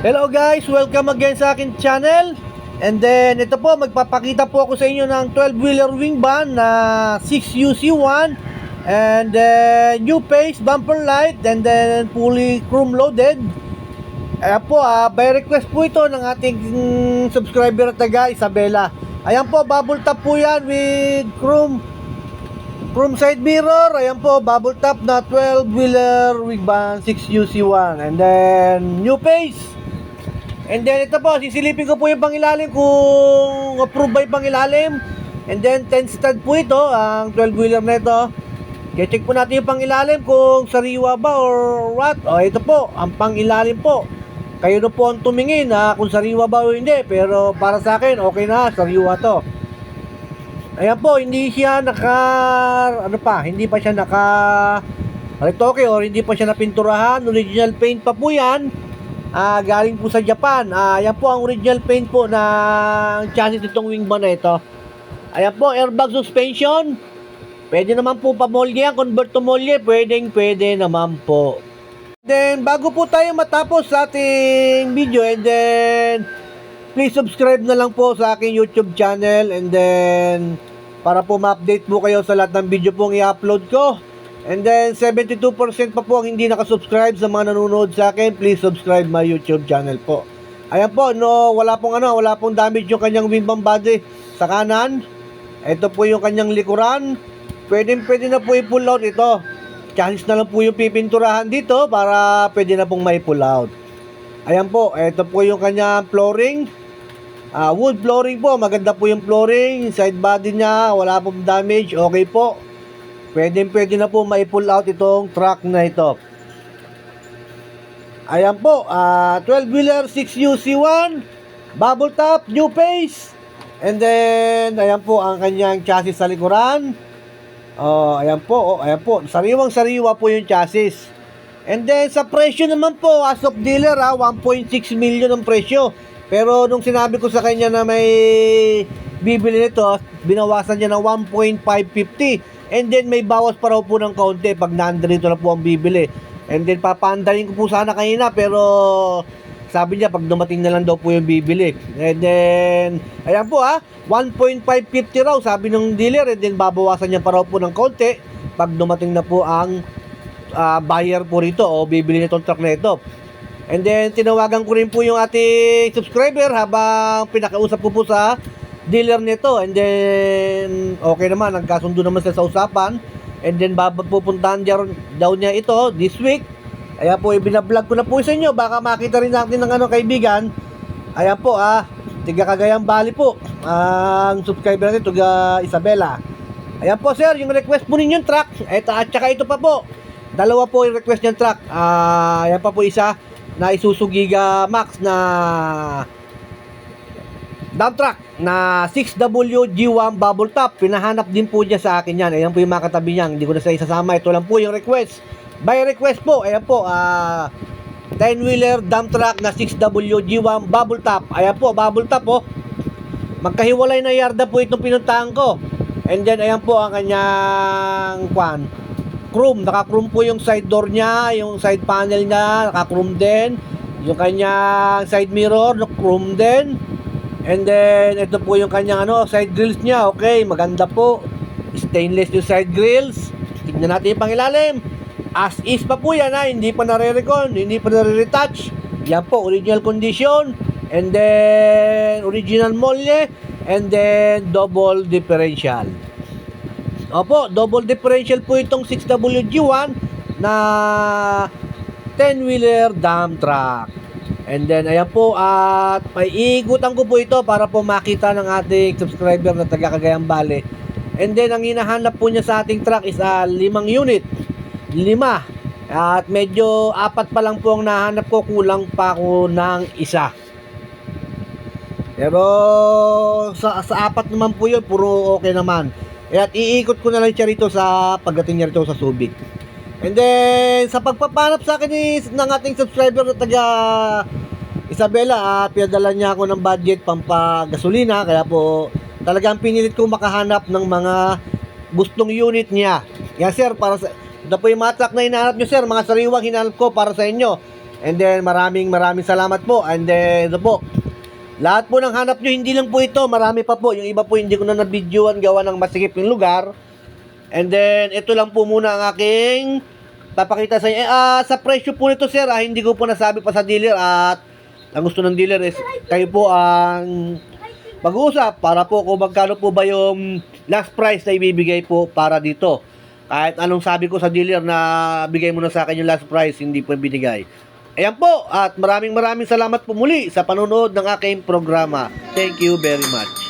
Hello guys, welcome again sa akin channel. And then ito po, magpapakita po ako sa inyo ng 12-wheeler wing van na 6UC1 and then new pace bumper light and then fully chrome loaded. Ayan po, by request po ito ng ating subscriber na taga Isabela. Ayan po, bubble top po yan with chrome side mirror. Ayan po, bubble top na 12-wheeler wing van 6UC1 and then new pace. And then ito po, sisilipin ko po yung pangilalim kung approve ba yung pangilalim. And then 10 stud po ito, ang 12-wheeler na ito. I-check po natin yung pangilalim kung sariwa ba or what. O ito po, ang pangilalim po. Kayo na po ang tumingin kung sariwa ba o hindi. Pero para sa akin, okay na, sariwa to. Ayan po, hindi siya hindi pa siya retoke or hindi pa siya napinturahan. Original paint pa po yan. Galing po sa Japan. Yan po ang original paint po ng chassis nitong wing van na ito. Ayan po, airbag suspension. Pwede naman po pa-molye yan, convert to molye. Pwede naman po. Then, bago po tayo matapos sa ating video, and then, please subscribe na lang po sa aking YouTube channel. And then, para po ma-update po kayo sa lahat ng video pong i-upload ko. And then 72% pa po ang hindi nakasubscribe sa mga nanonood sa akin. Please subscribe my YouTube channel po. Ayan po, wala pong damage yung kanyang wing van body sa kanan. Ito po yung kanyang likuran. Pwede na po i-pull out ito. Chassis na lang po yung pipinturahan dito para pwede na pong mai-pull out. Ayan po, ito po yung kanyang flooring. Wood flooring po, maganda po yung flooring. Side body niya, wala pong damage, okay po. Pwede na po mai-pull out itong truck na ito. Ayan po, 12-wheeler 6UC1, bubble top, new pace. And then, ayan po ang kanyang chassis sa likuran. Ayan po, sariwang-sariwa po yung chassis. And then, sa presyo naman po, as of dealer, 1.6 million ang presyo. Pero nung sinabi ko sa kanya na may bibili nito, binawasan niya ng 1.550. And then may bawas pa raw po ng kaunti pag nandito na po ang bibili. And then papaandarin ko po sana kanina pero sabi niya pag dumating na lang daw po yung bibili. And then ayan po 1.550 raw sabi ng dealer, and then babawasan niya pa raw po ng kaunti pag dumating na po ang buyer po rito o bibili nitong truck na ito. And then tinawagan ko rin po yung ating subscriber habang pinakausap ko po sa dealer nito, and then okay naman, nagkasundo naman sila sa usapan. And then pupuntahan daw niya ito this week. Ayan po, ibinablog ko na po sa inyo, baka makita rin natin ng kaibigan. Ayan po tiga Cagayan Valley po ang subscriber natin, taga Isabela. Ayan po sir, yung request po ninyong truck at saka ito pa po, dalawa po yung request niyang truck. Ayan pa po isa na Isuzu Giga Max na dump truck na 6WG1 bubble top. Pinahanap din po niya sa akin yan. Ayan po yung mga katabi niya. Hindi ko na sa isasama. Ito lang po yung request. By request po. Ayan po. 10-wheeler dump truck na 6WG1 bubble top. Ayan po. Bubble top po. Magkahiwalay na yarda po itong pinuntahan ko. And then ayan po ang kanyang chrome. Naka-chrome po yung side door niya. Yung side panel niya. Naka-chrome din. Yung kanyang side mirror. Chrome din. And then, ito po yung kanyang side grills niya. Okay, maganda po. Stainless yung side grills. Tignan natin yung pangilalim. As is pa po yan hindi pa nare-recon, hindi pa nare-retouch. Yan po, original condition. And then, original molye. And then, double differential. Opo, double differential po itong 6WG1 na 10-wheeler dump truck. And then ayan po, at may iikutan ko po ito para po makita ng ating subscriber na taga Cagayan Valley. And then ang hinahanap po niya sa ating truck is 5 unit. 5. At medyo 4 pa lang po ang nahanap ko, kulang pa ako ng isa. Pero sa 4 naman po yun, puro okay naman. At iikot ko na lang siya rito sa pagdating niya rito sa Subic. And then sa pagpapanap sa akin ng ating subscriber na taga Isabela, pinadala niya ako ng budget pampagasolina, kaya po talagang pinilit ko makahanap ng mga gustong unit niya. Yan sir, para sa ito po yung mga truck na hinahanap nyo sir, mga sariwang hinahanap ko para sa inyo. And then maraming salamat po. And then ito po, lahat po ng hanap nyo, hindi lang po ito, marami pa po. Yung iba po hindi ko na na-videoan gawa ng masikip yung lugar. And then ito lang po muna ang aking papakita sa inyo. Sa presyo po nito sir, hindi ko po nasabi pa sa dealer. At ang gusto ng dealer is kayo po ang mag-uusap para po kung magkano po ba yung last price na ibibigay po para dito. Kahit anong sabi ko sa dealer na bigay mo na sa akin yung last price, hindi po binigay. Ayan po, at maraming salamat po muli sa panonood ng aking programa. Thank you very much.